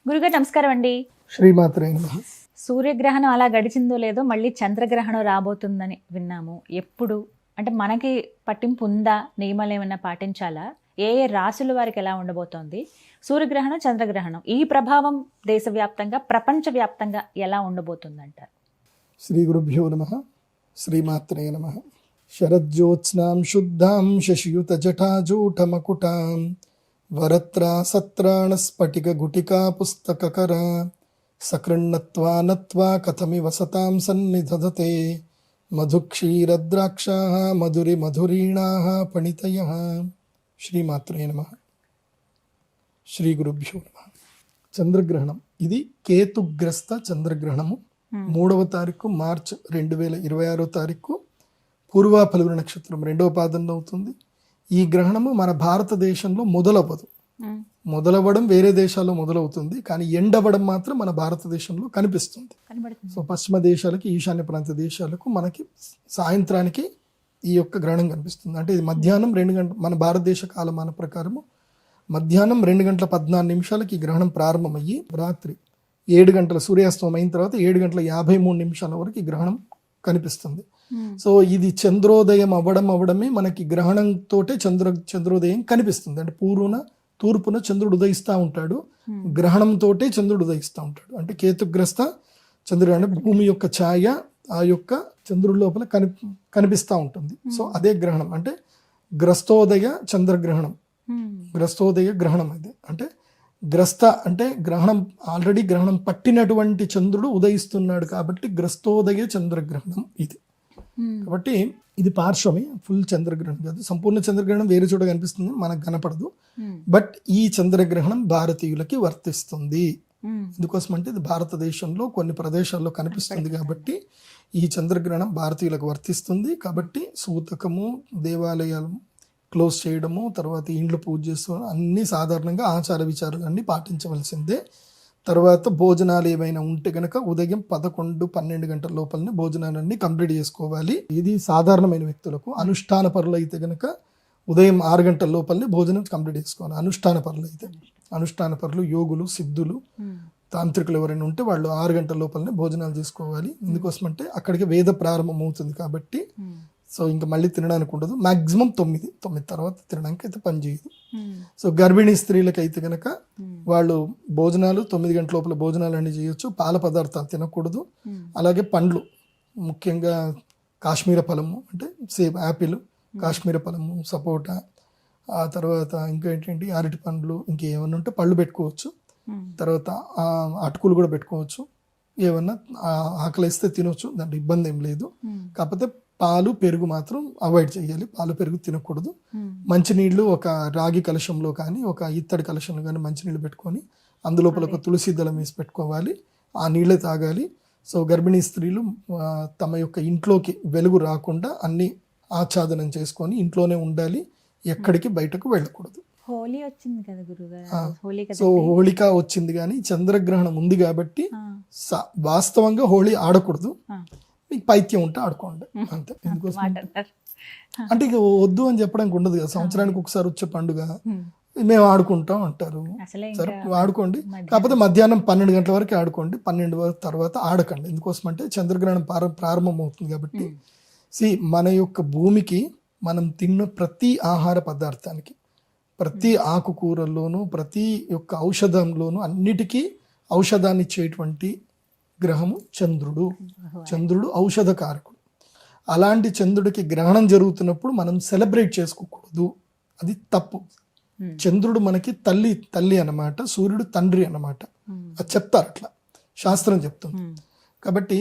గురుగారు నమస్కారం అండి. శ్రీమాత్రే నమః. సూర్యగ్రహణం అలా గడిచిందో లేదో మళ్ళీ చంద్రగ్రహణం రాబోతుందని విన్నాము. ఎప్పుడు అంటే మనకి పట్టింపు ఉందా? నియమాలు ఏమైనా పాటించాలా? ఏ ఏ రాశుల వారికి ఎలా ఉండబోతోంది? సూర్యగ్రహణం, చంద్రగ్రహణం ఈ ప్రభావం దేశవ్యాప్తంగా, ప్రపంచవ్యాప్తంగా ఎలా ఉండబోతుందంటారు? శ్రీ గురుభ్యో నమః. శ్రీమాత్రే నమః. శరజ్యోత్స్నాం శుద్ధాం శశియుత జటాజూటమకుటాం వరత్రా సత్రాణ స్ఫటిక గుటికా పుస్తకకర సకృన్నత్వా నత్వా కథమివ సతాం సన్నిధదతే మధుక్షీరద్రాక్షాః మధురి మధురీణాః పణితయః. శ్రీమాత్రే నమః. శ్రీ గురుభ్యో నమః. చంద్రగ్రహణం ఇది కేతుగ్రస్త చంద్రగ్రహణము. 3వ తారీఖు మార్చ్ 2026 తారీఖు పూర్వ ఫల్గుణ నక్షత్రం 2వ పాదంలో అవుతుంది. ఈ గ్రహణము మన భారతదేశంలో మొదలవ్వదు. మొదలవ్వడం వేరే దేశాల్లో మొదలవుతుంది, కానీ ఎండవ్వడం మాత్రం మన భారతదేశంలో కనిపిస్తుంది. సో పశ్చిమ దేశాలకి, ఈశాన్య ప్రాంత దేశాలకు మనకి సాయంత్రానికి ఈ యొక్క గ్రహణం కనిపిస్తుంది. అంటే ఇది మధ్యాహ్నం 2 గంటల, మన భారతదేశ కాలమాన ప్రకారము మధ్యాహ్నం 2:14 ఈ గ్రహణం ప్రారంభమయ్యి రాత్రి 7 గంటల సూర్యాస్తమయం అయిన తర్వాత 7:53 వరకు ఈ గ్రహణం కనిపిస్తుంది. సో ఇది చంద్రోదయం అవ్వడమే మనకి గ్రహణంతో చంద్రోదయం కనిపిస్తుంది. అంటే తూర్పున చంద్రుడు ఉదయిస్తూ ఉంటాడు, గ్రహణంతో చంద్రుడు ఉదయిస్తూ ఉంటాడు. అంటే కేతుగ్రస్త చంద్రుడు భూమి యొక్క ఛాయ ఆ యొక్క చంద్రుడి లోపల కనిపిస్తూ ఉంటుంది. సో అదే గ్రహణం, అంటే గ్రస్తోదయ చంద్రగ్రహణం, గ్రస్తోదయ గ్రహణం. అది అంటే గ్రస్త అంటే గ్రహణం, ఆల్రెడీ గ్రహణం పట్టినటువంటి చంద్రుడు ఉదయిస్తున్నాడు కాబట్టి గ్రస్తోదయ చంద్రగ్రహణం ఇది. కాబట్టి ఇది పార్శ్వమే, ఫుల్ చంద్రగ్రహణం కాదు. సంపూర్ణ చంద్రగ్రహణం వేరే చోట కనిపిస్తుంది, మనకు కనపడదు. బట్ ఈ చంద్రగ్రహణం భారతీయులకి వర్తిస్తుంది. ఎందుకోసం అంటే ఇది భారతదేశంలో కొన్ని ప్రదేశాల్లో కనిపిస్తుంది కాబట్టి ఈ చంద్రగ్రహణం భారతీయులకు వర్తిస్తుంది. కాబట్టి సూతకము, దేవాలయాలు క్లోజ్ చేయడము, తర్వాత ఇండ్లు పూజ చేసుకోవడం అన్నీ సాధారణంగా ఆచార విచారాలు అన్నీ పాటించవలసిందే. తర్వాత భోజనాలు ఏమైనా ఉంటే కనుక ఉదయం 11-12 గంటల లోపలనే భోజనాలన్నీ కంప్లీట్ చేసుకోవాలి. ఇది సాధారణమైన వ్యక్తులకు. అనుష్ఠాన పరులు అయితే కనుక ఉదయం 6 గంటల లోపలనే భోజనం కంప్లీట్ చేసుకోవాలి. అనుష్ఠాన పరులు అయితే, అనుష్ఠాన పరులు, యోగులు, సిద్ధులు, తాంత్రికులు ఎవరైనా ఉంటే వాళ్ళు 6 గంటల లోపలనే భోజనాలు చేసుకోవాలి. ఎందుకోసం అంటే అక్కడికి వేద ప్రారంభం అవుతుంది కాబట్టి. సో ఇంకా మళ్ళీ తినడానికి ఉండదు. మాక్సిమం 9 తర్వాత తినడానికి అయితే పని చేయదు. సో గర్భిణీ స్త్రీలకు అయితే కనుక వాళ్ళు భోజనాలు 9 గంటల లోపల భోజనాలు అన్నీ చేయొచ్చు. పాల పదార్థాలు తినకూడదు. అలాగే పండ్లు, ముఖ్యంగా కాశ్మీర ఫలము అంటే సేమ్ యాపిల్, కాశ్మీర ఫలము, సపోటా, ఆ తర్వాత ఇంకా ఏంటంటే అరటి పండ్లు, ఇంకేమన్నా ఉంటే పళ్ళు పెట్టుకోవచ్చు. తర్వాత అటుకులు కూడా పెట్టుకోవచ్చు. ఏమన్నా ఆకలిస్తే తినొచ్చు, దాంట్లో ఇబ్బంది ఏం లేదు. కాకపోతే పాలు, పెరుగు మాత్రం అవాయిడ్ చేయాలి. పాలు, పెరుగు తినకూడదు. మంచినీళ్ళు ఒక రాగి కలశంలో కానీ ఒక ఇత్తడి కలశంలో కానీ మంచినీళ్ళు పెట్టుకొని అందులోపల ఒక తులసి దళం వేసి పెట్టుకోవాలి. ఆ నీళ్ళే తాగాలి. సో గర్భిణీ స్త్రీలు తమ యొక్క ఇంట్లోకి వెలుగు రాకుండా అన్ని ఆచ్ఛాదనం చేసుకొని ఇంట్లోనే ఉండాలి, ఎక్కడికి బయటకు వెళ్ళకూడదు. హోలీ వచ్చింది కదా గురుగారు, సో హోళిక వచ్చింది, కానీ చంద్రగ్రహణం ఉంది కాబట్టి వాస్తవంగా హోళీ ఆడకూడదు. మీకు పైత్యం ఉంటే ఆడుకోండి అంతే. ఎందుకోసం అంటే ఇక వద్దు అని చెప్పడానికి ఉండదు కదా. సంవత్సరానికి ఒకసారి వచ్చే పండుగ మేము ఆడుకుంటాం అంటారు. సరే ఆడుకోండి, కాకపోతే మధ్యాహ్నం 12 గంటల వరకు ఆడుకోండి. 12 వరకు తర్వాత ఆడకండి. ఎందుకోసం అంటే చంద్రగ్రహణం ప్రారంభం అవుతుంది కాబట్టి. మన యొక్క భూమికి మనం తిన్న ప్రతి ఆహార పదార్థానికి, ప్రతి ఆకుకూరల్లోనూ, ప్రతి యొక్క ఔషధంలోనూ అన్నిటికీ ఔషధాన్ని ఇచ్చేటువంటి గ్రహము చంద్రుడు. చంద్రుడు ఔషధకారకుడు. అలాంటి చంద్రుడికి గ్రహణం జరుగుతున్నప్పుడు మనం సెలబ్రేట్ చేసుకోకూడదు, అది తప్పు. చంద్రుడు మనకి తల్లి అన్నమాట, సూర్యుడు తండ్రి అన్నమాట. అది చెప్తారు, అట్లా శాస్త్రం చెప్తుంది. కాబట్టి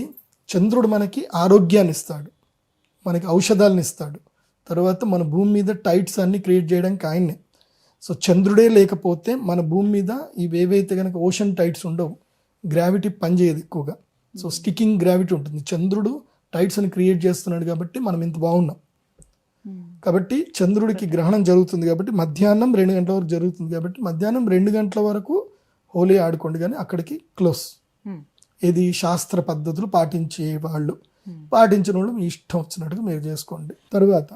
చంద్రుడు మనకి ఆరోగ్యాన్ని ఇస్తాడు, మనకి ఔషధాలను ఇస్తాడు. తర్వాత మన భూమి మీద టైట్స్ అన్ని క్రియేట్ చేయడానికి ఆయన్నే. సో చంద్రుడే లేకపోతే మన భూమి మీద ఇవేవైతే కనుక ఓషన్ టైట్స్ ఉండవు, గ్రావిటీ పనిచేయదు ఎక్కువగా. సో స్టికింగ్ గ్రావిటీ ఉంటుంది. చంద్రుడు టైట్స్ అని క్రియేట్ చేస్తున్నాడు కాబట్టి మనం ఇంత బాగున్నాం. కాబట్టి చంద్రుడికి గ్రహణం జరుగుతుంది కాబట్టి మధ్యాహ్నం 2 గంటల వరకు జరుగుతుంది కాబట్టి మధ్యాహ్నం 2 గంటల వరకు హోలీ ఆడుకోండి, కానీ అక్కడికి క్లోజ్. ఇది శాస్త్ర పద్ధతులు పాటించే వాళ్ళు, పాటించిన వాళ్ళు మీ ఇష్టం వచ్చినట్టుగా మీరు చేసుకోండి. తరువాత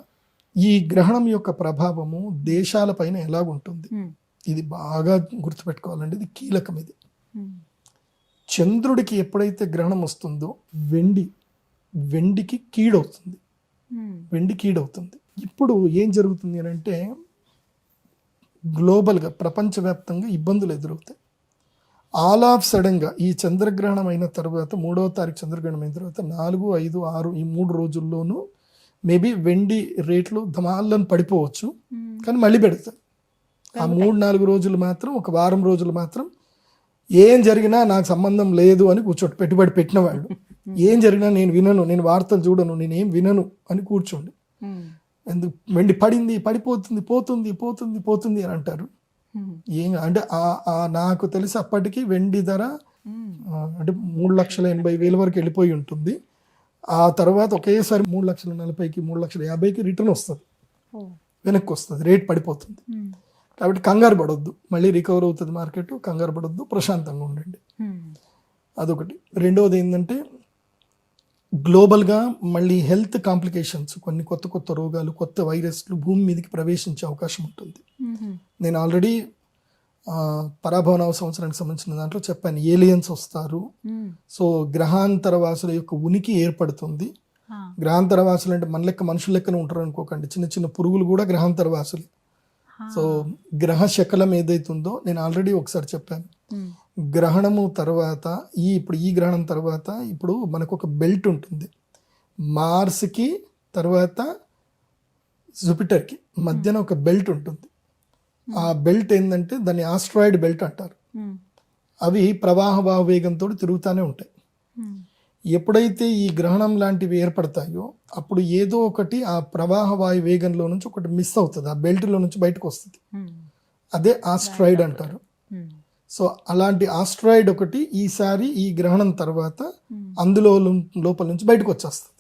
ఈ గ్రహణం యొక్క ప్రభావము దేశాల పైన ఎలాగుంటుంది, ఇది బాగా గుర్తుపెట్టుకోవాలండి. ఇది కీలకం. ఇది చంద్రుడికి ఎప్పుడైతే గ్రహణం వస్తుందో వెండికి కీడవుతుంది. వెండి కీడవుతుంది. ఇప్పుడు ఏం జరుగుతుంది అని అంటే గ్లోబల్గా ప్రపంచవ్యాప్తంగా ఇబ్బందులు ఎదురవుతాయి. ఆల్ ఆఫ్ సడన్గా ఈ చంద్రగ్రహణం అయిన తర్వాత 3వ తారీఖు చంద్రగ్రహణం అయిన తర్వాత 4, 5, 6 ఈ 3 రోజుల్లోనూ మేబీ వెండి రేట్లు ధమాలను పడిపోవచ్చు, కానీ మళ్ళీ పెడతాయి. ఆ 3-4 రోజులు మాత్రం, ఒక వారం రోజులు మాత్రం ఏం జరిగినా నాకు సంబంధం లేదు అని కూర్చోండి. పెట్టుబడి పెట్టిన వాళ్ళు ఏం జరిగినా నేను వినను, నేను వార్తలు చూడను, నేనేం వినను అని కూర్చోండి. ఎందుకు వెండి పడింది, పడిపోతుంది, పోతుంది పోతుంది పోతుంది అని అంటారు. ఏం అంటే నాకు తెలిసి అప్పటికి వెండి ధర అంటే 3,80,000 వరకు వెళ్ళిపోయి ఉంటుంది. ఆ తర్వాత ఒకేసారి 3,40,000కి 3,50,000కి రిటర్న్ వస్తుంది, వెనక్కి వస్తుంది, రేట్ పడిపోతుంది. కాబట్టి కంగారు పడొద్దు, మళ్ళీ రికవర్ అవుతుంది మార్కెట్, కంగారు పడొద్దు, ప్రశాంతంగా ఉండండి. అదొకటి. రెండవది ఏంటంటే గ్లోబల్గా మళ్ళీ హెల్త్ కాంప్లికేషన్స్, కొన్ని కొత్త రోగాలు, కొత్త వైరస్లు భూమి మీదకి ప్రవేశించే అవకాశం ఉంటుంది. నేను ఆల్రెడీ పరాభవనవ సంవత్సరానికి సంబంధించిన దాంట్లో చెప్పాను, ఏలియన్స్ వస్తారు. సో గ్రహాంతరవాసుల యొక్క ఉనికి ఏర్పడుతుంది. గ్రహాంతరవాసులు అంటే మన లెక్క మనుషుల లెక్కన ఉంటారు అనుకోకండి, చిన్న చిన్న పురుగులు కూడా గ్రహాంతరవాసులు. సో గ్రహ శకలం ఏదైతుందో నేను ఆల్రెడీ ఒకసారి చెప్పాను. గ్రహణము తర్వాత ఇప్పుడు ఈ గ్రహణం తర్వాత ఇప్పుడు మనకు ఒక బెల్ట్ ఉంటుంది, మార్స్కి తర్వాత జూపిటర్కి మధ్యన ఒక బెల్ట్ ఉంటుంది. ఆ బెల్ట్ ఏంటంటే దాన్ని ఆస్ట్రాయిడ్ బెల్ట్ అంటారు. అవి ప్రవాహ వేగంతో తిరుగుతూనే ఉంటాయి. ఎప్పుడైతే ఈ గ్రహణం లాంటివి ఏర్పడతాయో అప్పుడు ఏదో ఒకటి ఆ ప్రవాహ వాయు వేగంలో నుంచి ఒకటి మిస్ అవుతుంది, ఆ బెల్ట్లో నుంచి బయటకు వస్తుంది. అదే ఆస్ట్రాయిడ్ అంటారు. సో అలాంటి ఆస్ట్రాయిడ్ ఒకటి ఈసారి ఈ గ్రహణం తర్వాత అందులో లోపల నుంచి బయటకు వచ్చేస్తుంది.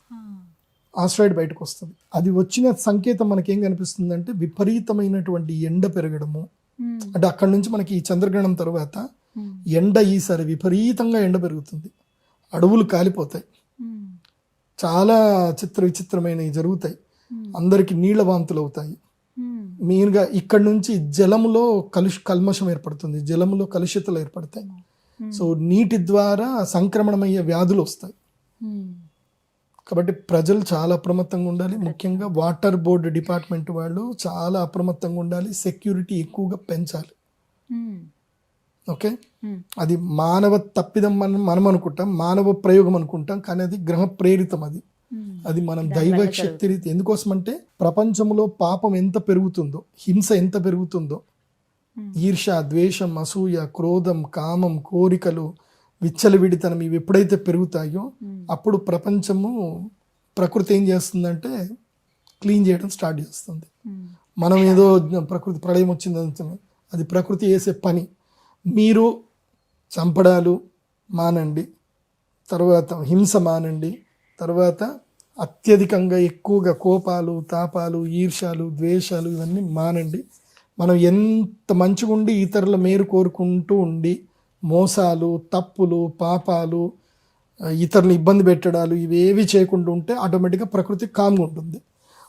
ఆస్ట్రాయిడ్ బయటకు వస్తుంది. అది వచ్చిన సంకేతం మనకేం కనిపిస్తుంది అంటే విపరీతమైనటువంటి ఎండ పెరగడము. అంటే అక్కడ నుంచి మనకి ఈ చంద్రగ్రహణం తర్వాత ఎండ ఈసారి విపరీతంగా ఎండ పెరుగుతుంది, అడవులు కాలిపోతాయి, చాలా విచిత్రమైనవి జరుగుతాయి, అందరికి నీళ్ల వాంతులు అవుతాయి. మెయిన్గా ఇక్కడ నుంచి జలములో కల్మషం ఏర్పడుతుంది, జలములో కలుషితలు ఏర్పడతాయి. సో నీటి ద్వారా సంక్రమణమయ్యే వ్యాధులు వస్తాయి. కాబట్టి ప్రజలు చాలా అప్రమత్తంగా ఉండాలి. ముఖ్యంగా వాటర్ బోర్డు డిపార్ట్మెంట్ వాళ్ళు చాలా అప్రమత్తంగా ఉండాలి. సెక్యూరిటీ ఎక్కువగా పెంచాలి. ఓకే, అది మానవ తప్పిదం మనం అనుకుంటాం, మానవ ప్రయోగం అనుకుంటాం, కానీ అది గ్రహ ప్రేరితం. అది మనం దైవ శక్తి రీతి. ఎందుకోసం అంటే ప్రపంచంలో పాపం ఎంత పెరుగుతుందో, హింస ఎంత పెరుగుతుందో, ఈర్ష, ద్వేషం, అసూయ, క్రోధం, కామం, కోరికలు, విచ్చలవిడితనం ఇవి ఎప్పుడైతే పెరుగుతాయో అప్పుడు ప్రకృతి ఏం చేస్తుందంటే క్లీన్ చేయడం స్టార్ట్ చేస్తుంది. మనం ఏదో ప్రకృతి ప్రళయం వచ్చింది అనుకున్నాం, అది ప్రకృతి చేసే పని. మీరు చంపడాలు మానండి, తర్వాత హింస మానండి, తర్వాత అత్యధికంగా ఎక్కువగా కోపాలు, తాపాలు, ఈర్ష్యాలు, ద్వేషాలు ఇవన్నీ మానండి. మనం ఎంత మంచిగా ఉండి ఇతరుల మేలు కోరుకుంటూ ఉండి మోసాలు, తప్పులు, పాపాలు, ఇతరులను ఇబ్బంది పెట్టడాలు ఇవేవి చేయకుండా ఉంటే ఆటోమేటిక్గా ప్రకృతి కామ్గా ఉంటుంది.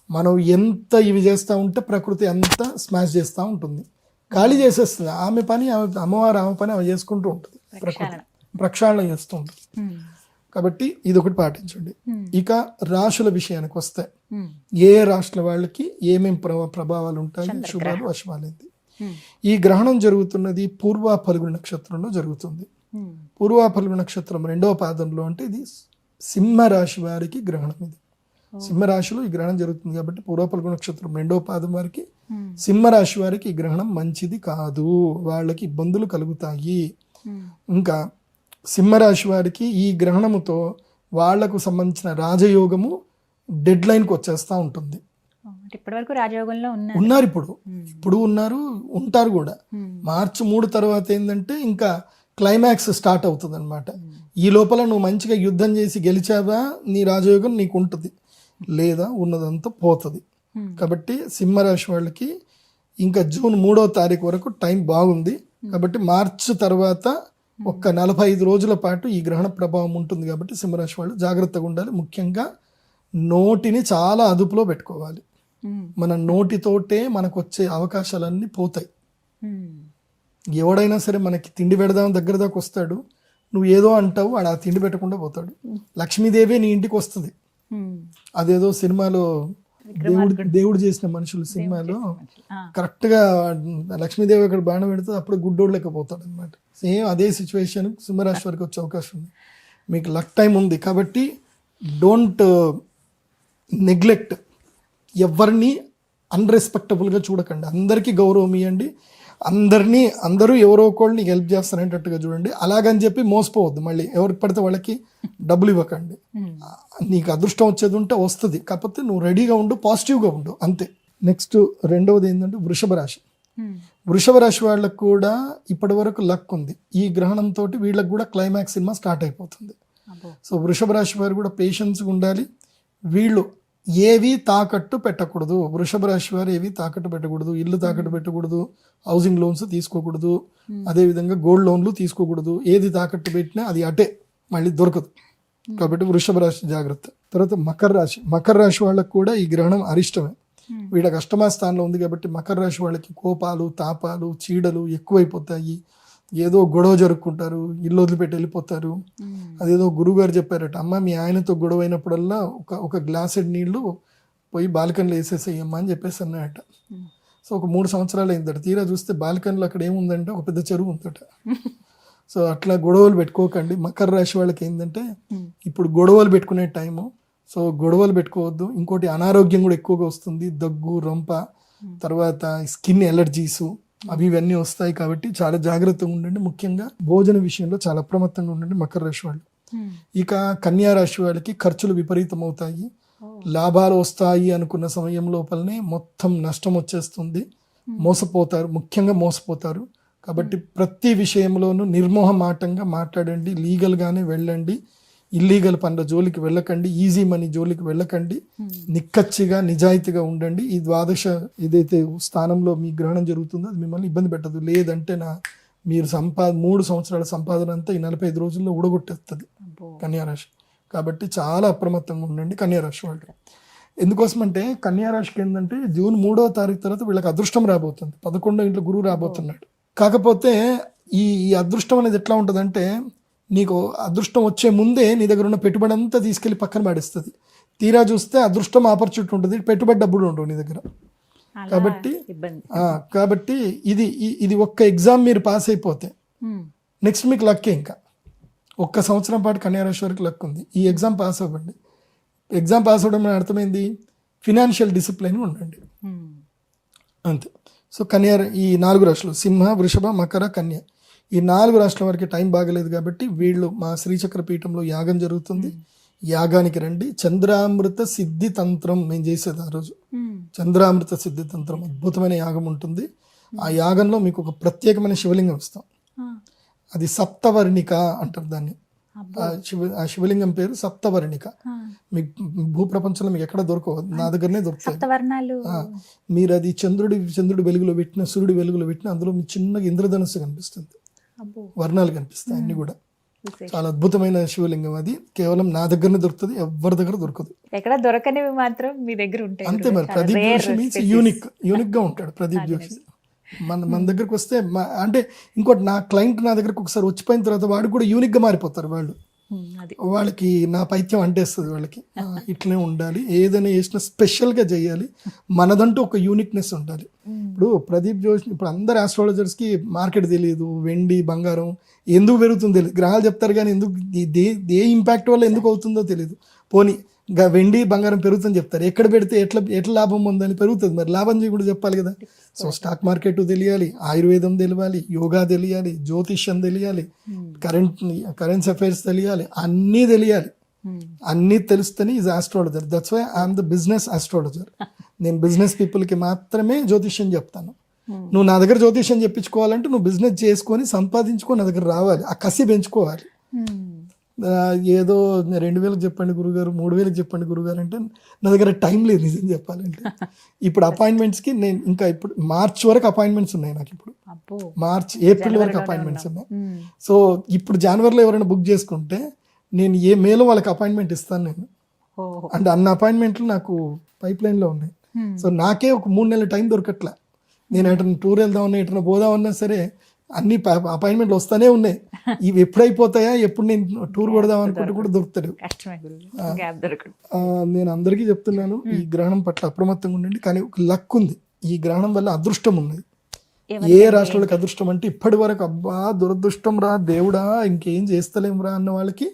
మనం ఎంత ఇవి చేస్తూ ఉంటే ప్రకృతి అంతా స్మాష్ చేస్తూ ఉంటుంది, ఖాళీ చేసేస్తుంది. ఆమె పని అమ్మవారు ఆమె పని ఆమె చేసుకుంటూ ఉంటుంది, ప్రకృతి ప్రక్షాళన చేస్తూ ఉంటుంది. కాబట్టి ఇది ఒకటి పాటించండి. ఇక రాశుల విషయానికి వస్తే ఏ రాశుల వాళ్ళకి ఏమేం ప్రభావాలు ఉంటాయి, శుభాలు అశుభాలు ఏంటి. ఈ గ్రహణం జరుగుతున్నది పూర్వ ఫల్గుణ నక్షత్రంలో జరుగుతుంది. పూర్వ ఫల్గుణ నక్షత్రం 2వ పాదంలో, అంటే ఇది సింహరాశి వారికి గ్రహణం. ఇది సింహరాశిలో ఈ గ్రహణం జరుగుతుంది కాబట్టి పూర్వ ఫల్గుణ నక్షత్రం 2వ పాదం వారికి, సింహరాశి వారికి ఈ గ్రహణం మంచిది కాదు, వాళ్ళకి ఇబ్బందులు కలుగుతాయి. ఇంకా సింహరాశి వారికి ఈ గ్రహణముతో వాళ్లకు సంబంధించిన రాజయోగము డెడ్ లైన్కి వచ్చేస్తూ ఉంటుంది. ఇప్పటివరకు రాజయోగంలో ఉన్నారు, ఇప్పుడు ఉన్నారు, ఉంటారు కూడా. మార్చి 3 తర్వాత ఏంటంటే ఇంకా క్లైమాక్స్ స్టార్ట్ అవుతుంది అనమాట. ఈ లోపల నువ్వు మంచిగా యుద్ధం చేసి గెలిచావా నీ రాజయోగం నీకు ఉంటుంది, లేదా ఉన్నదంతా పోతుంది. కాబట్టి సింహరాశి వాళ్ళకి ఇంకా జూన్ 3వ తారీఖు వరకు టైం బాగుంది. కాబట్టి మార్చి తర్వాత ఒక్క 45 రోజుల పాటు ఈ గ్రహణ ప్రభావం ఉంటుంది. కాబట్టి సింహరాశి వాళ్ళు జాగ్రత్తగా ఉండాలి. ముఖ్యంగా నోటిని చాలా అదుపులో పెట్టుకోవాలి. మన నోటితోటే మనకు వచ్చే అవకాశాలన్నీ పోతాయి. ఎవడైనా సరే మనకి తిండి పెడదాం దగ్గర దాకా వస్తాడు, నువ్వు ఏదో అంటావు వాడు ఆ తిండి పెట్టకుండా పోతాడు. లక్ష్మీదేవి నీ ఇంటికి వస్తుంది. అదేదో సినిమాలో దేవుడు చేసిన మనుషులు సినిమాలో కరెక్ట్గా లక్ష్మీదేవి అక్కడ బాణ పెడితే అప్పుడు గుడ్డోడు లేకపోతాడు అనమాట. సేమ్ అదే సిచ్యువేషన్ సింహరాశి వారికి వచ్చే అవకాశం ఉంది. మీకు లక్ టైం ఉంది కాబట్టి డోంట్ నెగ్లెక్ట్. ఎవరిని అన్రెస్పెక్టబుల్గా చూడకండి, అందరికీ గౌరవం ఇవ్వండి. అందరూ ఎవరో ఒకళ్ళని హెల్ప్ చేస్తారనేటట్టుగా చూడండి. అలాగని చెప్పి మోసపోవద్దు, మళ్ళీ ఎవరికి పడితే వాళ్ళకి డబ్బులు ఇవ్వకండి. నీకు అదృష్టం వచ్చేది ఉంటే వస్తుంది, కాకపోతే నువ్వు రెడీగా ఉండు, పాజిటివ్గా ఉండు, అంతే. నెక్స్ట్ రెండవది ఏంటంటే వృషభ రాశి. వృషభ రాశి వాళ్ళకు కూడా ఇప్పటి వరకు లక్ ఉంది. ఈ గ్రహణంతో వీళ్ళకి కూడా క్లైమాక్స్ సినిమా స్టార్ట్ అయిపోతుంది. సో వృషభ రాశి వారు కూడా పేషెన్స్గా ఉండాలి. వీళ్ళు ఏవి తాకట్టు పెట్టకూడదు. వృషభ రాశి వారు ఏవి తాకట్టు పెట్టకూడదు, ఇల్లు తాకట్టు పెట్టకూడదు, హౌసింగ్ లోన్స్ తీసుకోకూడదు, అదేవిధంగా గోల్డ్ లోన్లు తీసుకోకూడదు. ఏది తాకట్టు పెట్టినా అది అటే మళ్ళీ దొరకదు. కాబట్టి వృషభ రాశి జాగ్రత్త. తర్వాత మకర రాశి వాళ్ళకు కూడా ఈ గ్రహణం అరిష్టమే. వీళ్ళకి అష్టమ స్థానంలో ఉంది కాబట్టి మకర రాశి వాళ్ళకి కోపాలు, తాపాలు, చీడలు ఎక్కువైపోతాయి. ఏదో గొడవ జరుపుకుంటారు, ఇల్లు వదిలిపెట్టి వెళ్ళిపోతారు. అదేదో గురువుగారు చెప్పారట, అమ్మ మీ ఆయనతో గొడవ అయినప్పుడల్లా ఒక గ్లాసెడ్ నీళ్లు పోయి బాల్కనీలో వేసేసేయమ్మా అని చెప్పేసి అన్నాయట. సో ఒక 3 సంవత్సరాలు అయిందట. తీరా చూస్తే బాల్కనీలో అక్కడ ఏముందంటే ఒక పెద్ద చెరువు ఉందట. సో అట్లా గొడవలు పెట్టుకోకండి. మకర రాశి వాళ్ళకి ఏంటంటే ఇప్పుడు గొడవలు పెట్టుకునే టైము. సో గొడవలు పెట్టుకోవద్దు. ఇంకోటి అనారోగ్యం కూడా ఎక్కువగా వస్తుంది, దగ్గు, రొంప, తర్వాత స్కిన్ ఎలర్జీసు ఇవన్నీ వస్తాయి. కాబట్టి చాలా జాగ్రత్తగా ఉండండి. ముఖ్యంగా భోజన విషయంలో చాలా అప్రమత్తంగా ఉండండి మకర రాశి వాళ్ళు. ఇక కన్యా రాశి వాళ్ళకి ఖర్చులు విపరీతం అవుతాయి. లాభాలు వస్తాయి అనుకున్న సమయం లోపలనే మొత్తం నష్టం వచ్చేస్తుంది. మోసపోతారు, ముఖ్యంగా మోసపోతారు. కాబట్టి ప్రతి విషయంలోనూ నిర్మోహమాటంగా మాట్లాడండి, లీగల్గానే వెళ్ళండి, ఇల్లీగల్ పనుల జోలికి వెళ్ళకండి, ఈజీ మనీ జోలికి వెళ్ళకండి, నిక్కచ్చిగా నిజాయితీగా ఉండండి. ఈ ద్వాదశ ఏదైతే స్థానంలో మీ గ్రహణం జరుగుతుందో అది మిమ్మల్ని ఇబ్బంది పెట్టదు. లేదంటే మీరు 3 సంవత్సరాల సంపాదన అంతా ఈ 45 రోజుల్లో ఊడగొట్టేస్తుంది కన్యారాశి. కాబట్టి చాలా అప్రమత్తంగా ఉండండి కన్యారాశి వాళ్ళు. ఎందుకోసమంటే కన్యారాశికి ఏంటంటే జూన్ 3వ తారీఖు తర్వాత వీళ్ళకి అదృష్టం రాబోతుంది. 11వ ఇంట్లో గురువు రాబోతున్నాడు. కాకపోతే ఈ అదృష్టం అనేది ఎట్లా ఉంటుందంటే నీకు అదృష్టం వచ్చే ముందే నీ దగ్గర ఉన్న పెట్టుబడి అంతా తీసుకెళ్లి పక్కన పడేస్తుంది. తీరా చూస్తే అదృష్టం ఆపర్చునిటీ ఉంటుంది, పెట్టుబడి డబ్బులు ఉండవు నీ దగ్గర. కాబట్టి ఇది ఒక్క ఎగ్జామ్ మీరు పాస్ అయిపోతే నెక్స్ట్ మీకు లక్కే. ఇంకా ఒక్క సంవత్సరం పాటు కన్యారాశి వరకు లక్ ఉంది. ఈ ఎగ్జామ్ పాస్ అవ్వండి. ఎగ్జామ్ పాస్ అవ్వడం అర్థమైంది, ఫినాన్షియల్ డిసిప్లిన్ ఉండండి, అంతే. సో ఈ 4 రాశులు సింహ, వృషభ, మకర, కన్య, ఈ 4 రాష్ట్రాల వరకు టైం బాగలేదు కాబట్టి వీళ్ళు మా శ్రీచక్ర పీఠంలో యాగం జరుగుతుంది, యాగానికి రండి. చంద్రామృత సిద్ధి తంత్రం మేము చేసేది ఆ రోజు. చంద్రామృత సిద్ధి తంత్రం అద్భుతమైన యాగం ఉంటుంది. ఆ యాగంలో మీకు ఒక ప్రత్యేకమైన శివలింగం ఇస్తాం. అది సప్తవర్ణిక అంటారు దాన్ని. ఆ శివలింగం పేరు సప్తవర్ణిక. మీకు భూప్రపంచంలో మీకు ఎక్కడ దొరకవు, నా దగ్గరనే దొరుకుతాయి. మీరు అది చంద్రుడి వెలుగులో పెట్టిన, సూర్యుడి వెలుగులో పెట్టిన, అందులో మీ చిన్నగా ఇంద్రధనుస్సు కనిపిస్తుంది, వర్ణాలు కనిపిస్తాయి అన్ని కూడా. చాలా అద్భుతమైన శివలింగం అది. కేవలం నా దగ్గరనే దొరుకుతుంది, ఎవరి దగ్గర దొరకదు. ఎక్కడ దొరకనివి మాత్రం మీ దగ్గర ఉంటాయి. అంతే మరి. ప్రదీప్ జోషి మీన్స్ యూనిక్ గా ఉంటాడు ప్రదీప్ జోషి. మన దగ్గరకు వస్తే అంటే ఇంకోటి, నా క్లయింట్ నా దగ్గరకు ఒకసారి వచ్చిపోయిన తర్వాత వాడు కూడా యూనిక్ గా మారిపోతారు వాళ్ళు. వాళ్ళకి నా పైత్యం అంటేస్తుంది వాళ్ళకి. ఇట్లనే ఉండాలి, ఏదైనా చేసినా స్పెషల్ గా చేయాలి, మనదంటూ ఒక యూనిక్నెస్ ఉండాలి. ఇప్పుడు ప్రదీప్ జోషి, ఇప్పుడు అందరు ఆస్ట్రాలజర్స్ కి మార్కెట్ తెలియదు, వెండి బంగారం ఎందుకు పెరుగుతుందో తెలియదు. గ్రహాలు చెప్తారు కానీ ఎందుకు ఏ ఇంపాక్ట్ వల్ల ఎందుకు అవుతుందో తెలియదు. పోనీ వెండి బంగారం పెరుగుతుందని చెప్తారు, ఎక్కడ పెడితే ఎట్లా లాభం ఉందని పెరుగుతుంది. మరి లాభం కూడా చెప్పాలి కదా. సో స్టాక్ మార్కెట్ తెలియాలి, ఆయుర్వేదం తెలియాలి, యోగా తెలియాలి, జ్యోతిష్యం తెలియాలి, కరెంట్ అఫైర్స్ తెలియాలి, అన్నీ తెలియాలి. అన్నీ తెలుస్తేనే is astrologer. That's why I'm the business astrologer. నేను బిజినెస్ పీపుల్కి మాత్రమే జ్యోతిష్యం చెప్తాను. నువ్వు నా దగ్గర జ్యోతిష్యం చెప్పించుకోవాలంటే నువ్వు బిజినెస్ చేసుకొని సంపాదించుకొని నా దగ్గర రావాలి, ఆ కసి పెంచుకోవాలి. ఏదో 2000 చెప్పండి గురుగారు, 3000 చెప్పండి గురుగారు అంటే నా దగ్గర టైం లేదు నిజం చెప్పాలంటే. ఇప్పుడు అపాయింట్మెంట్స్కి నేను ఇంకా ఇప్పుడు మార్చ్ వరకు అపాయింట్మెంట్స్ ఉన్నాయి నాకు. ఇప్పుడు ఏప్రిల్ వరకు అపాయింట్మెంట్స్ ఉన్నాయి. సో ఇప్పుడు జనవరిలో ఎవరైనా బుక్ చేసుకుంటే నేను మేలో వాళ్ళకి అపాయింట్మెంట్ ఇస్తాను నేను. అంటే అన్న అపాయింట్మెంట్లు నాకు పైప్ లైన్లో ఉన్నాయి. సో నాకే ఒక 3 నెలల టైం దొరకట్లే. నేను ఎటన్నా టూర్ వెళ్దామన్నా, ఎటన్నా పోదామన్నా సరే అన్ని అపాయింట్మెంట్లు వస్తానే ఉన్నాయి. ఇవి ఎప్పుడు అయిపోతాయా, ఎప్పుడు నేను టూర్ కొడదాం అనుకుంటే కూడా దొరుకుతాడు. కష్టమే గురువు, గ్యాప్ దొరకదు. నేను అందరికీ చెప్తున్నాను, ఈ గ్రహణం పట్ల అప్రమత్తంగా ఉండండి. కానీ ఒక లక్ ఉంది, ఈ గ్రహణం వల్ల అదృష్టం ఉన్నది. ఏ రాష్ట్రాలకు అదృష్టం అంటే ఇప్పటి వరకు అబ్బా దురదృష్టం రా దేవుడా ఇంకేం చేస్తలేం రా అన్న వాళ్ళకి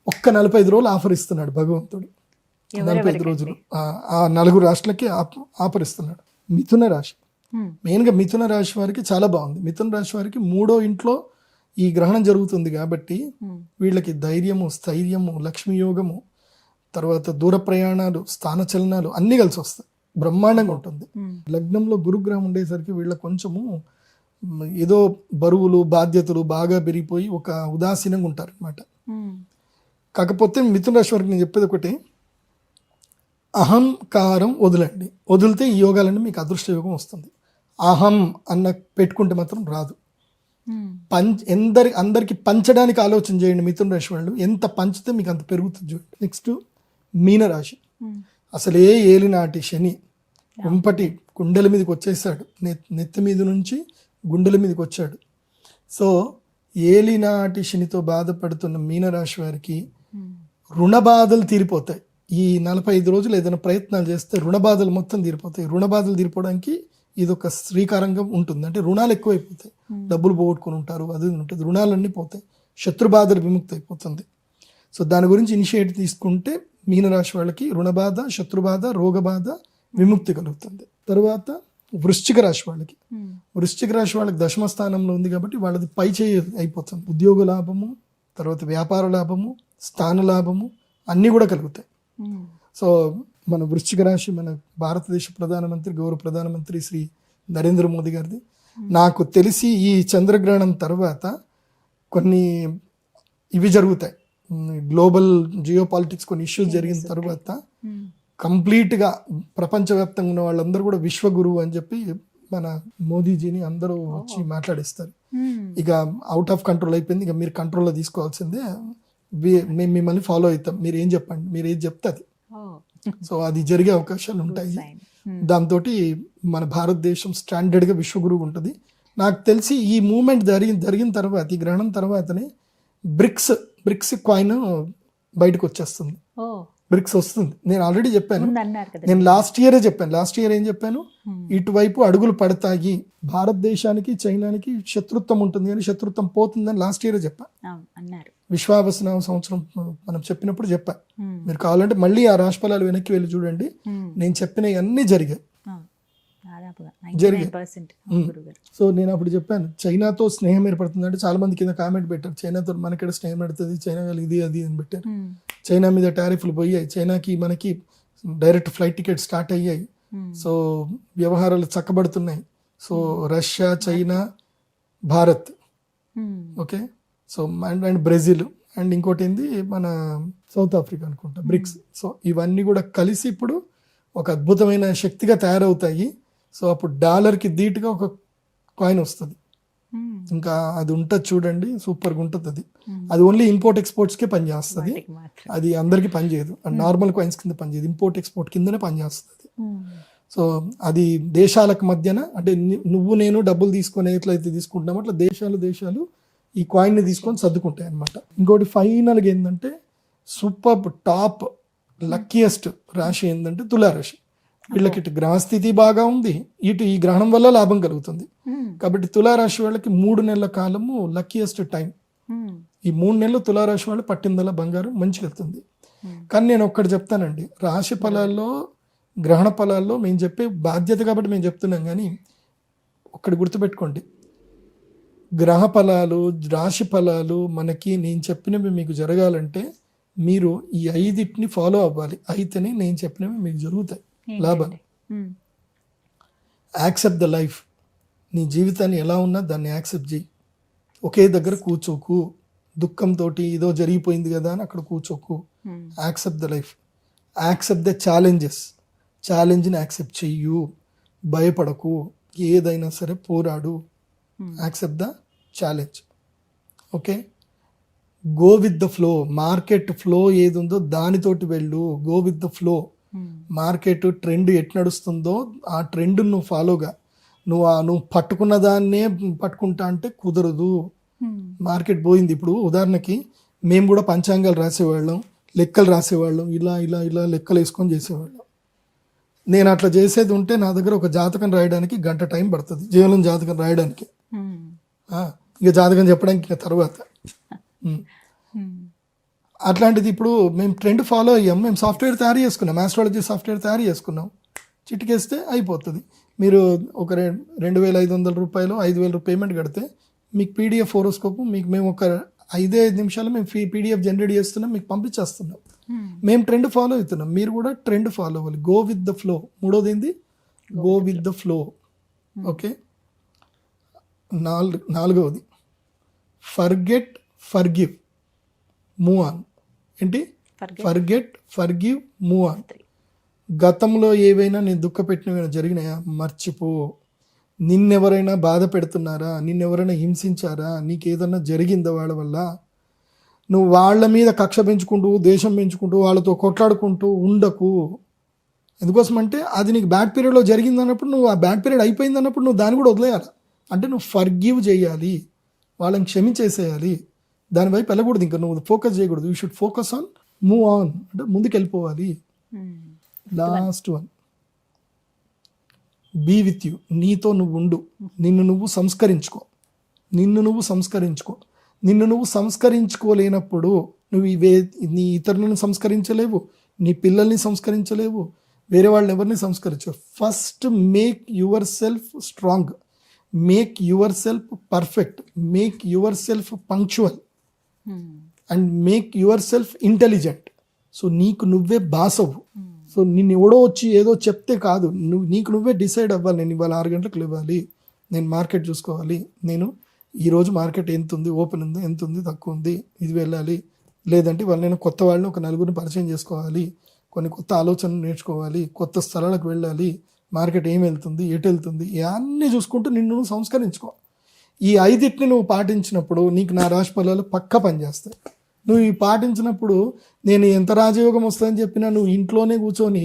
ఒక్క 45 రోజులు ఆఫర్ ఇస్తున్నాడు భగవంతుడు. 45 రోజులు ఆ 4 రాష్ట్రాలకి ఆఫర్ ఇస్తున్నాడు. మిథున రాశి, మెయిన్గా మిథున రాశి వారికి చాలా బాగుంది. మిథున రాశి వారికి 3వ ఇంట్లో ఈ గ్రహణం జరుగుతుంది కాబట్టి వీళ్ళకి ధైర్యము, స్థైర్యము, లక్ష్మీ యోగము, తర్వాత దూర ప్రయాణాలు, స్థానచలనాలు అన్నీ కలిసి వస్తాయి. బ్రహ్మాండంగా ఉంటుంది. లగ్నంలో గురుగ్రహం ఉండేసరికి వీళ్ళ కొంచెము ఏదో బరువులు, బాధ్యతలు బాగా పెరిగిపోయి ఒక ఉదాసీనంగా ఉంటారు అనమాట. కాకపోతే మిథున రాశి వారికి నేను చెప్పేది ఒకటి, అహంకారం వదలండి. వదిలితే ఈ యోగాలన్నీ మీకు అదృష్ట యోగం వస్తుంది. అహం అన్న పెట్టుకుంటే మాత్రం రాదు. అందరికి పంచడానికి ఆలోచన చేయండి. మిథున రాశి వాళ్ళు ఎంత పంచితే మీకు అంత పెరుగుతుంది చూడండి. నెక్స్ట్ మీనరాశి, అసలే ఏలినాటి శని వెంపటి గుండెల మీదకి వచ్చేసాడు, నెత్తి మీద నుంచి గుండెల మీదకి వచ్చాడు. సో ఏలినాటి శనితో బాధపడుతున్న మీనరాశి వారికి రుణ బాధలు తీరిపోతాయి. ఈ 45 రోజులు ఏదైనా ప్రయత్నాలు చేస్తే రుణ బాధలు మొత్తం తీరిపోతాయి. రుణ బాధలు తీరిపోవడానికి ఇది ఒక శ్రీకారంగా ఉంటుంది. అంటే రుణాలు ఎక్కువైపోతాయి, డబ్బులు పోగొట్టుకుని ఉంటారు, అది ఉంటుంది, రుణాలన్నీ పోతాయి, శత్రు బాధలు విముక్తి అయిపోతుంది. సో దాని గురించి ఇనిషియేటివ్ తీసుకుంటే మీనరాశి వాళ్ళకి రుణబాధ, శత్రుబాధ, రోగబాధ విముక్తి కలుగుతుంది. తర్వాత వృశ్చిక రాశి వాళ్ళకి, వృశ్చిక రాశి వాళ్ళకి 10వ స్థానంలో ఉంది కాబట్టి వాళ్ళది పై చేయి అయిపోతుంది. ఉద్యోగ లాభము, తర్వాత వ్యాపార లాభము, స్థాన లాభము అన్నీ కూడా కలుగుతాయి. సో మన వృశ్చిక రాశి మన భారతదేశ ప్రధానమంత్రి, గౌరవ ప్రధానమంత్రి శ్రీ నరేంద్ర మోదీ గారిది. నాకు తెలిసి ఈ చంద్రగ్రహణం తర్వాత కొన్ని ఇవి జరుగుతాయి, గ్లోబల్ జియో పాలిటిక్స్ కొన్ని ఇష్యూస్ జరిగిన తర్వాత కంప్లీట్గా ప్రపంచవ్యాప్తంగా ఉన్న వాళ్ళందరూ కూడా విశ్వగురువు అని చెప్పి మన మోదీజీని అందరూ వచ్చి మాట్లాడిస్తారు. ఇక అవుట్ ఆఫ్ కంట్రోల్ అయిపోయింది, ఇక మీరు కంట్రోల్లో తీసుకోవాల్సిందే, మేము మిమ్మల్ని ఫాలో అవుతాం, మీరు ఏం చెప్పండి, మీరు ఏది చెప్తే అది. సో అది జరిగే అవకాశాలు ఉంటాయి. దాంతో మన భారతదేశం స్టాండర్డ్గా విశ్వగురువు ఉంటుంది. నాకు తెలిసి ఈ మూమెంట్ జరిగిన తర్వాత, ఈ గ్రహణం తర్వాతనే బ్రిక్స్ కాయిన్ బయటకు వచ్చేస్తుంది, బ్రిక్స్ వస్తుంది. నేను ఆల్రెడీ చెప్పాను, నేను లాస్ట్ ఇయరే చెప్పాను. లాస్ట్ ఇయర్ ఏం చెప్పాను, ఇటువైపు అడుగులు పడతాయి, భారతదేశానికి చైనానికి శత్రుత్వం ఉంటుంది కానీ శత్రుత్వం పోతుందని లాస్ట్ ఇయరే చెప్పాను. విశ్వావసనామ సంవత్సరం మనం చెప్పినప్పుడు చెప్పా. మీరు కావాలంటే మళ్ళీ ఆ రాశిఫలాలు వెనక్కి వెళ్ళి చూడండి, నేను చెప్పినవి అన్నీ జరిగాయి. సో నేను అప్పుడు చెప్పాను, చైనాతో స్నేహం ఏర్పడుతుంది అంటే చాలా మంది కింద కామెంట్ పెట్టారు, చైనాతో మనకి స్నేహం పెడుతుంది, చైనా ఇది అది అని పెట్టారు. చైనా మీద టారిఫ్లు పోయాయి, చైనాకి మనకి డైరెక్ట్ ఫ్లైట్ టికెట్ స్టార్ట్ అయ్యాయి. సో వ్యవహారాలు చక్కబడుతున్నాయి. So Russia, China, Bharat, okay, so and Brazil, and ఇంకోటి ఏంది మన సౌత్ ఆఫ్రికా అనుకుంటా, బ్రిక్స్. సో ఇవన్నీ కూడా కలిసి ఇప్పుడు ఒక అద్భుతమైన శక్తిగా తయారవుతాయి. సో అప్పుడు డాలర్కి ధీటుగా ఒక కాయిన్ వస్తుంది. ఇంకా అది ఉంటుంది చూడండి, సూపర్గా ఉంటుంది. అది ఓన్లీ ఇంపోర్ట్ ఎక్స్పోర్ట్స్కే పనిచేస్తుంది, అది అందరికీ పనిచేయదు. నార్మల్ కాయిన్స్ కింద పనిచేయదు, ఇంపోర్ట్ ఎక్స్పోర్ట్ కిందనే పనిచేస్తుంది. సో అది దేశాలకు మధ్యన, అంటే నువ్వు నేను డబ్బులు తీసుకొని ఎట్లయితే తీసుకుంటామో అట్లా దేశాలు ఈ కాయిన్ని తీసుకొని సర్దుకుంటాయి అనమాట. ఇంకోటి ఫైనల్గా ఏంటంటే సూపర్ టాప్ లక్కీయెస్ట్ రాశి ఏంటంటే తులారాశి. వీళ్ళకి ఇటు గ్రహస్థితి బాగా ఉంది, ఇటు ఈ గ్రహణం వల్ల లాభం కలుగుతుంది. కాబట్టి తులారాశి వాళ్ళకి 3 నెలల కాలము లక్కీయెస్ట్ టైం. ఈ 3 నెలలు తులారాశి వాళ్ళు పట్టిందల బంగారం మంచిగా వెళ్తుంది. కానీ నేను ఒక్కటి చెప్తానండి, రాశి ఫలాల్లో, గ్రహణ ఫలాల్లో మేము చెప్పే బాధ్యత కాబట్టి మేము చెప్తున్నాం. కానీ ఒక్కటి గుర్తుపెట్టుకోండి, గ్రహ ఫలాలు, రాశి ఫలాలు మనకి నేను చెప్పినవి మీకు జరగాలంటే మీరు ఈ 5 ఫాలో అవ్వాలి. అయితేనే నేను చెప్పినవి మీకు జరుగుతాయి లాభాలు. Accept the life. నీ జీవితాన్ని ఎలా ఉన్నా దాన్ని యాక్సెప్ట్ చేయి. ఒకే దగ్గర కూర్చోకు, దుఃఖంతో ఇదో జరిగిపోయింది కదా అని అక్కడ కూర్చోకు. Accept the life, accept the ఛాలెంజ్ని యాక్సెప్ట్ చెయ్యు, భయపడకు, ఏదైనా సరే పోరాడు. Accept the challenge, okay. Go with the flow. Market flow ఏది ఉందో దానితోటి వెళ్ళు. Go with the flow. Market trend ఎట్ నడుస్తుందో ఆ ట్రెండ్ నువ్వు ఫాలోగా. నువ్వు పట్టుకున్న దాన్నే పట్టుకుంటా అంటే కుదరదు. మార్కెట్ పోయింది. ఇప్పుడు ఉదాహరణకి మేము కూడా పంచాంగాలు రాసేవాళ్ళం, లెక్కలు రాసేవాళ్ళం, ఇలా ఇలా ఇలా లెక్కలు వేసుకొని చేసేవాళ్ళం. నేను అట్లా చేసేది ఉంటే నా దగ్గర ఒక జాతకం రాయడానికి గంట టైం పడుతుంది, జీవనం జాతకం రాయడానికి. ఇక జాతకం చెప్పడానికి ఇక తర్వాత. అట్లాంటిది ఇప్పుడు మేము ట్రెండ్ ఫాలో అయ్యాం. మేము సాఫ్ట్వేర్ తయారు చేసుకున్నాం, ఆస్ట్రాలజీ సాఫ్ట్వేర్ తయారు చేసుకున్నాం. చిటికేస్తే అయిపోతుంది. మీరు ఒక 2,500 రూపాయలు 5,000 పేమెంట్ కడితే మీకు పీడిఎఫ్ హోరోస్కోప్ మీకు మేము ఒక 5 నిమిషాలు మేము పీడిఎఫ్ జనరేట్ చేస్తున్నాం, మీకు పంపించేస్తున్నాం. మేము ట్రెండ్ ఫాలో అవుతున్నాం, మీరు కూడా ట్రెండ్ ఫాలో అవ్వాలి. Go with the flow. మూడోది ఏంది? Go with the flow. Okay. నాలుగవది ఫర్గెట్, ఫర్గివ్, మూవ్ ఆన్. ఏంటి? Forget, forgive, move on. గతంలో ఏవైనా నేను దుఃఖపెట్టినవైనా జరిగినాయా మర్చిపో. నిన్నెవరైనా బాధ పెడుతున్నారా, నిన్నెవరైనా హింసించారా, నీకేదన్నా జరిగిందా వాళ్ళ వల్ల, నువ్వు వాళ్ళ మీద కక్ష పెంచుకుంటూ దేశం పెంచుకుంటూ వాళ్ళతో కొట్లాడుకుంటూ ఉండకు. ఎందుకోసం అంటే అది నీకు బ్యాడ్ పీరియడ్లో జరిగింది అన్నప్పుడు నువ్వు ఆ బ్యాడ్ పీరియడ్ అయిపోయింది అన్నప్పుడు నువ్వు దాన్ని కూడా వదిలేయాలి. అంటే నువ్వు ఫర్గివ్ చేయాలి, వాళ్ళని క్షమించేసేయాలి. దానివైపు వెళ్ళకూడదు, ఇంకా నువ్వు ఫోకస్ చేయకూడదు. You should focus on move on, అంటే ముందుకు వెళ్ళిపోవాలి. Last one, be with you. నీతో నువ్వు ఉండు, నిన్ను నువ్వు సంస్కరించుకో. నిన్ను నువ్వు సంస్కరించుకోలేనప్పుడు నువ్వు నీ ఇతరులను సంస్కరించలేవు, నీ పిల్లల్ని సంస్కరించలేవు, వేరే వాళ్ళని ఎవరిని సంస్కరించవు. First make yourself strong, make yourself perfect, make yourself punctual and make yourself intelligent. So నీకు నువ్వే బాసవు. సో నిన్ను ఎవడో వచ్చి ఏదో చెప్తే కాదు, నీకు నువ్వే డిసైడ్ అవ్వాలి. నేను ఇవాళ 6 గంటలకు లేవాలి, నేను మార్కెట్ చూసుకోవాలి, నేను ఈరోజు మార్కెట్ ఎంత ఉంది, ఓపెన్ ఉంది, ఎంత ఉంది, తక్కువ ఉంది, ఇది వెళ్ళాలి. లేదంటే వాళ్ళు నేను కొత్త వాళ్ళని ఒక 4 పరిచయం చేసుకోవాలి, కొన్ని కొత్త ఆలోచనలు నేర్చుకోవాలి, కొత్త స్థలాలకు వెళ్ళాలి, మార్కెట్ ఏం వెళ్తుంది, ఎటు వెళ్తుంది, ఇవన్నీ చూసుకుంటూ నిన్ను నువ్వు సంస్కరించుకో. ఈ 5 నువ్వు పాటించినప్పుడు నీకు నా రాశి ఫలాలు పక్కా పనిచేస్తాయి. నువ్వు ఈ పాటించినప్పుడు నేను ఎంత రాజయోగం వస్తుందని చెప్పినా నువ్వు ఇంట్లోనే కూర్చొని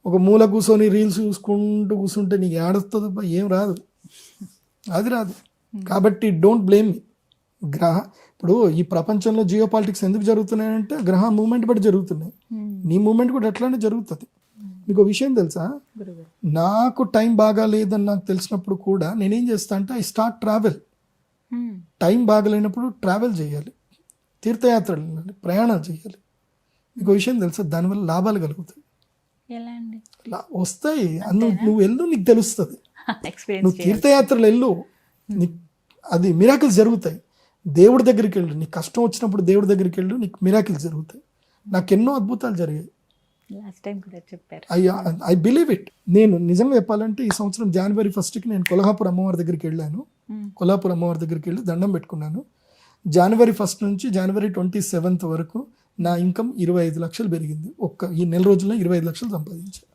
ఒక మూల కూర్చొని రీల్స్ చూసుకుంటూ కూర్చుంటే నీకు ఏడొస్తుందబ్బా, ఏం రాదు, అది రాదు. కాబట్టి డోంట్ బ్లేమ్ మీ. ఇప్పుడు ఈ ప్రపంచంలో జియో పాలిటిక్స్ ఎందుకు జరుగుతున్నాయంటే గ్రహ మూమెంట్ బట్టి జరుగుతున్నాయి. నీ మూమెంట్ కూడా ఎట్లానే జరుగుతుంది. మీకు ఒక విషయం తెలుసా, నాకు టైం బాగా లేదని నాకు తెలిసినప్పుడు కూడా నేనేం చేస్తా అంటే ఐ స్టార్ట్ ట్రావెల్. టైం బాగలేనప్పుడు ట్రావెల్ చేయాలి, తీర్థయాత్రలు వెళ్ళాలి, ప్రయాణాలు చేయాలి. మీకు విషయం తెలుసా, దానివల్ల లాభాలు కలుగుతాయి, వస్తాయి. నువ్వు వెళ్ళు, నీకు తెలుస్తుంది. నువ్వు తీర్థయాత్రలు వెళ్ళు, అది మిరాకిల్స్ జరుగుతాయి. దేవుడి దగ్గరికి వెళ్ళు, నీకు కష్టం వచ్చినప్పుడు దేవుడి దగ్గరికి వెళ్ళు, నీకు మిరాకిల్స్ జరుగుతాయి. నాకు ఎన్నో అద్భుతాలు జరిగాయి. I believe it. నేను నిజంగా చెప్పాలంటే ఈ సంవత్సరం January 1st నేను కొల్హాపూర్ అమ్మవారి దగ్గరికి వెళ్ళాను. కొల్హాపూర్ అమ్మవారి దగ్గరికి వెళ్ళి దండం పెట్టుకున్నాను. January 1st నుంచి January 27th వరకు నా ఇన్కమ్ 25 లక్షలు పెరిగింది. ఈ నెల రోజుల్లో 25 లక్షలు సంపాదించాను.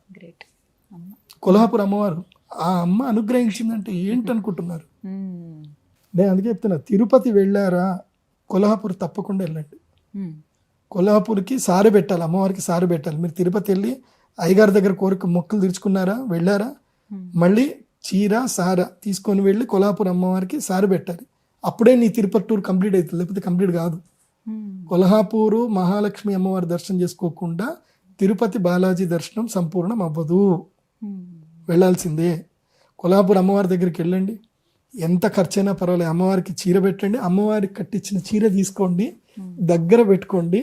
కొల్హాపూర్ అమ్మవారు, ఆ అమ్మ అనుగ్రహించిందంటే ఏంటనుకుంటున్నారు? నేను అందుకే చెప్తున్నా, తిరుపతి వెళ్ళారా, కొల్హాపూర్ తప్పకుండా వెళ్ళండి. కొల్హాపూర్కి సారె పెట్టాలి, అమ్మవారికి సారె పెట్టాలి. మీరు తిరుపతి వెళ్ళి అయ్యగారి దగ్గర కోరిక మొక్కులు తీర్చుకున్నారా, వెళ్ళారా, మళ్ళీ చీర సార తీసుకొని వెళ్ళి కొల్హాపూర్ అమ్మవారికి సారె పెట్టాలి. అప్పుడే నీ తిరుపతి టూర్ కంప్లీట్ అవుతుంది, లేకపోతే కంప్లీట్ కాదు. కొల్హాపూరు మహాలక్ష్మి అమ్మవారి దర్శనం చేసుకోకుండా తిరుపతి బాలాజీ దర్శనం సంపూర్ణం అవ్వదు, వెళ్ళాల్సిందే. కొల్హాపూర్ అమ్మవారి దగ్గరికి వెళ్ళండి, ఎంత ఖర్చైనా పర్వాలేదు, అమ్మవారికి చీర పెట్టండి, అమ్మవారికి కట్టించిన చీర తీసుకోండి, దగ్గర పెట్టుకోండి.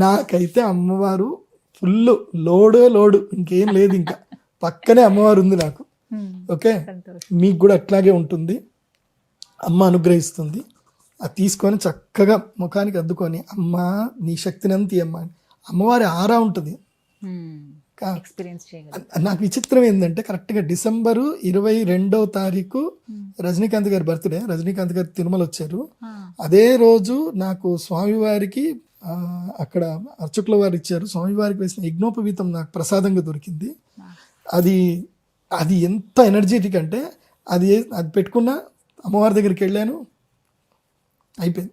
నాకైతే అమ్మవారు ఫుల్ లోడు, ఇంకేం లేదు, ఇంకా పక్కనే అమ్మవారు ఉంది నాకు. ఓకే, మీకు కూడా అట్లాగే ఉంటుంది. అమ్మ అనుగ్రహిస్తుంది. అది తీసుకొని చక్కగా ముఖానికి అద్దుకొని, అమ్మ నీ శక్తిని అంత అమ్మ, అమ్మవారి ఆరా ఉంటుంది. నాకు విచిత్రం ఏంటంటే కరెక్ట్గా December 22వ తారీఖు రజనీకాంత్ గారి బర్త్డే. రజనీకాంత్ గారు తిరుమల వచ్చారు. అదే రోజు నాకు స్వామివారికి అక్కడ అర్చకుల వారు ఇచ్చారు, స్వామివారికి వేసిన యజ్ఞోపవీతం నాకు ప్రసాదంగా దొరికింది. అది ఎంత ఎనర్జెటిక్ అంటే అది పెట్టుకున్న అమ్మవారి దగ్గరికి వెళ్ళాను, అయిపోయింది.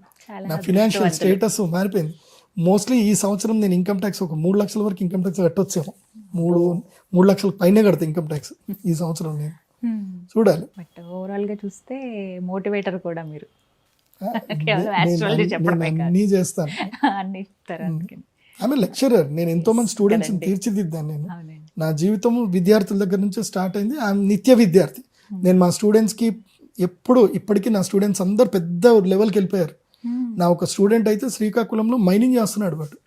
నా ఫినాన్షియల్ స్టేటస్ మారిపోయింది. మోస్ట్లీ ఈ సంవత్సరం నేను ఇన్కమ్ ట్యాక్స్ ఒక 3 లక్షల వరకు ఇన్కమ్ ట్యాక్స్ కట్టొచ్చాము. 3 లక్షల పైనే కడతా ఇన్కమ్ ట్యాక్స్ ఈ సంవత్సరం నేను. చూడాలి. బట్ ఓవరాల్ గా చూస్తే మోటివేటర్ కూడా మీరు. ఆ, కేవలం నేను astrology చెప్పడమే నేను కాదు. అన్నీ చేస్తాను. అన్ని ఇస్తారు అందుకని. ఆమె లెక్చరర్, నేను ఎంతో మంది స్టూడెంట్స్ కదండి. తీర్చిదిద్దాను. నేను అవునండి. నా జీవితం విద్యార్థుల దగ్గర నుంచే స్టార్ట్ అయింది. ఆమె నిత్య విద్యార్థి. నేను మా స్టూడెంట్స్కి ఎప్పుడు ఇప్పటికీ నా స్టూడెంట్స్ అందరు పెద్ద లెవెల్కి వెళ్ళిపోయారు. నా ఒక స్టూడెంట్ అయితే శ్రీకాకుళంలో మైనింగ్ చేస్తున్నాడు. వాడు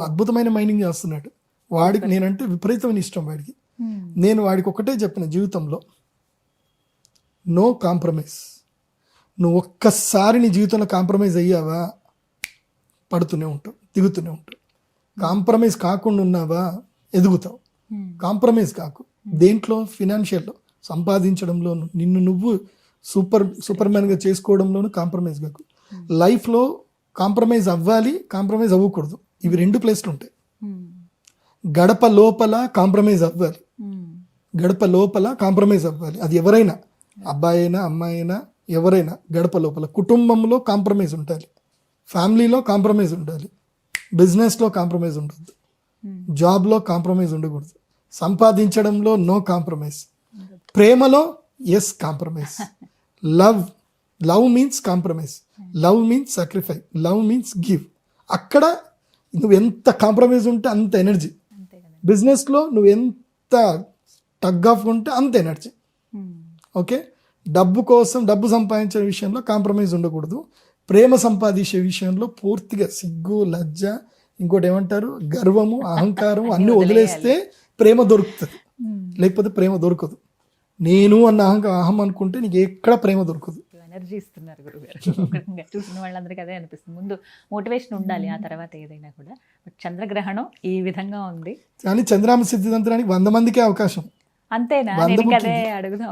అద్భుతమైన మైనింగ్ చేస్తున్నాడు. వాడికి నేనంటే విపరీతమైన ఇష్టం వాడికి. నేను వాడికి ఒకటే చెప్పిన జీవితంలో, నో కాంప్రమైజ్. నువ్వు ఒక్కసారి నీ జీవితంలో కాంప్రమైజ్ అయ్యావా పడుతూనే ఉంటావు, దిగుతూనే ఉంటావు. కాంప్రమైజ్ కాకుండా ఉన్నావా ఎదుగుతావు. కాంప్రమైజ్ కాకు. దేంట్లో? ఫినాన్షియల్లో, సంపాదించడంలోను, నిన్ను నువ్వు సూపర్ మ్యాన్గా చేసుకోవడంలోను కాంప్రమైజ్ కాకు. లైఫ్లో కాంప్రమైజ్ అవ్వాలి, కాంప్రమైజ్ అవ్వకూడదు. ఇవి 2 ప్లేస్లు ఉంటాయి. గడప లోపల కాంప్రమైజ్ అవ్వాలి, గడప లోపల కాంప్రమైజ్ అవ్వాలి. అది ఎవరైనా, అబ్బాయి అయినా అమ్మాయి అయినా ఎవరైనా గడప లోపల. కుటుంబంలో కాంప్రమైజ్ ఉండాలి, ఫ్యామిలీలో కాంప్రమైజ్ ఉండాలి, బిజినెస్లో కాంప్రమైజ్ ఉండదు, జాబ్లో కాంప్రమైజ్ ఉండకూడదు, సంపాదించడంలో నో కాంప్రమైజ్, ప్రేమలో yes compromise. Love means compromise, love means sacrifice, love means give. అక్కడ నువ్వు ఎంత కాంప్రమైజ్ ఉంటే అంత ఎనర్జీ. అంతే కదా. బిజినెస్లో నువ్వు ఎంత టగ్ ఆఫ్ ఉంటే అంత ఎనర్జీ. ఓకే, డబ్బు కోసం, డబ్బు సంపాదించే విషయంలో కాంప్రమైజ్ ఉండకూడదు. ప్రేమ సంపాదించే విషయంలో పూర్తిగా సిగ్గు, లజ్జ, ఇంకోటి ఏమంటారు, గర్వము, అహంకారం అన్నీ వదిలేస్తే ప్రేమ దొరుకుతుంది. లేకపోతే ప్రేమ దొరకదు. నేను అన్న అహం అనుకుంటే నీకు ఎక్కడ ప్రేమ దొరకదు. ఎనర్జీ ఇస్తున్నారు గురుగారు. చూసిన వాళ్ళందరికీ అదే అనిపిస్తుంది. ముందు మోటివేషన్ ఉండాలి, ఆ తర్వాత ఏదైనా కూడా. బట్ చంద్రగ్రహణం ఈ విధంగా ఉంది. కానీ చంద్రామ సిద్ధిదంతరానికి 100 మందికే అవకాశం. అంతేనా? 100 నేను అదే బుకింగ్. అడుగుదా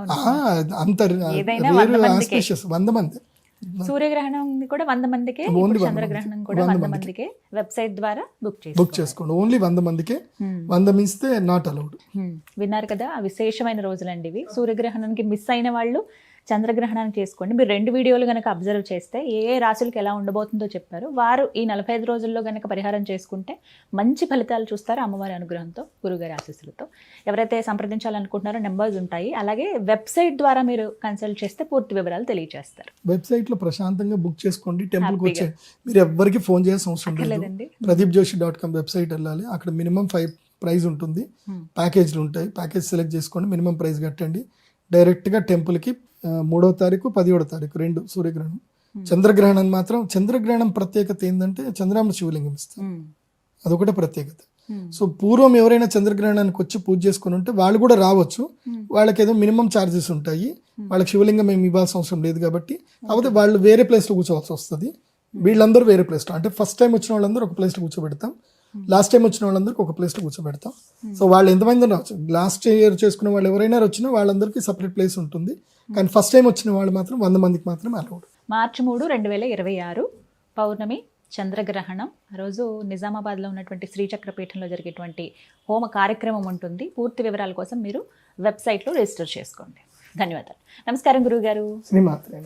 అంత ఏదైనా రేరు 100 మందికే. ఆస్పిషియస్. 100 మంది. సూర్యగ్రహణం కూడా 100 మందికే, Only ఇప్పుడు 100 చంద్రగ్రహణం కూడా 100 మందికే. వెబ్సైట్ ద్వారా బుక్ చేసుకోండి. ఓన్లీ 100 మందికే. 100 మిస్తే నాట్ అలౌడ్. విన్నారు కదా, విశేషమైన రోజులండి ఇవి. సూర్యగ్రహణానికి మిస్ అయిన వాళ్ళు చంద్రగ్రహణాన్ని చేసుకోండి. మీరు 2 వీడియోలు కనుక అబ్జర్వ్ చేస్తే ఏ రాశులకు ఎలా ఉండబోతుందో చెప్పారు. వారు ఈ 45 రోజుల్లో కనుక పరిహారం చేసుకుంటే మంచి ఫలితాలు చూస్తారు అమ్మవారి అనుగ్రహంతో, గురుగారి ఆశీస్సులతో. ఎవరైతే సంప్రదించాలనుకుంటున్నారో నెంబర్స్ ఉంటాయి. అలాగే వెబ్సైట్ ద్వారా మీరు కన్సల్ట్ చేస్తే పూర్తి వివరాలు తెలియజేస్తారు. వెబ్సైట్లో ప్రశాంతంగా బుక్ చేసుకోండి. టెంపుల్కి వచ్చే మీరు ఎవ్వరికి ఫోన్ చేయాల్సిన అవసరం లేదు. లేదండి. pradeepjoshi.com వెబ్సైట్ వెళ్ళాలి. అక్కడ మినిమం 5 ప్రైజ్ ఉంటుంది. ప్యాకేజ్లు ఉంటాయి. ప్యాకేజ్ సెలెక్ట్ చేసుకోండి, మినిమం ప్రైజ్ కట్టండి. డైరెక్ట్గా టెంపుల్కి 3వ తారీఖు 17వ తారీఖు 2 సూర్యగ్రహణం. చంద్రగ్రహణం మాత్రం, చంద్రగ్రహణం ప్రత్యేకత ఏంటంటే చంద్రామ శివలింగం ఇస్తారు. అదొకటే ప్రత్యేకత. సో పూర్వం ఎవరైనా చంద్రగ్రహణానికి వచ్చి పూజ చేసుకుని ఉంటే వాళ్ళు కూడా రావచ్చు. వాళ్ళకి ఏదో మినిమం ఛార్జెస్ ఉంటాయి. వాళ్ళకి శివలింగం ఏమి ఇవ్వాల్సిన అవసరం లేదు కాబట్టి. కాకపోతే వాళ్ళు వేరే ప్లేస్లో కూర్చోవాల్సి వస్తుంది. వీళ్ళందరూ వేరే ప్లేస్లో, అంటే ఫస్ట్ టైం వచ్చిన వాళ్ళందరూ ఒక ప్లేస్లో కూర్చోబెడతాం, లాస్ట్ టైం వచ్చిన వాళ్ళందరికీ ఒక ప్లేస్లో కూర్చోబెడతాం. సో వాళ్ళు ఎంతమంది రావచ్చు, లాస్ట్ ఇయర్ చేసుకున్న వాళ్ళు ఎవరైనా వచ్చినా వాళ్ళందరికీ సపరేట్ ప్లేస్ ఉంటుంది. కానీ ఫస్ట్ టైం వచ్చిన వాళ్ళు మాత్రం 100 మందికి మాత్రం అలౌడ్. మార్చి 3, 2026 పౌర్ణమి చంద్రగ్రహణం. ఆ రోజు నిజామాబాద్లో ఉన్నటువంటి శ్రీచక్రపీఠంలో జరిగేటువంటి హోమ కార్యక్రమం ఉంటుంది. పూర్తి వివరాల కోసం మీరు వెబ్సైట్లో రిజిస్టర్ చేసుకోండి. ధన్యవాదాలు. నమస్కారం గురువు గారు. శ్రీమాత్రే.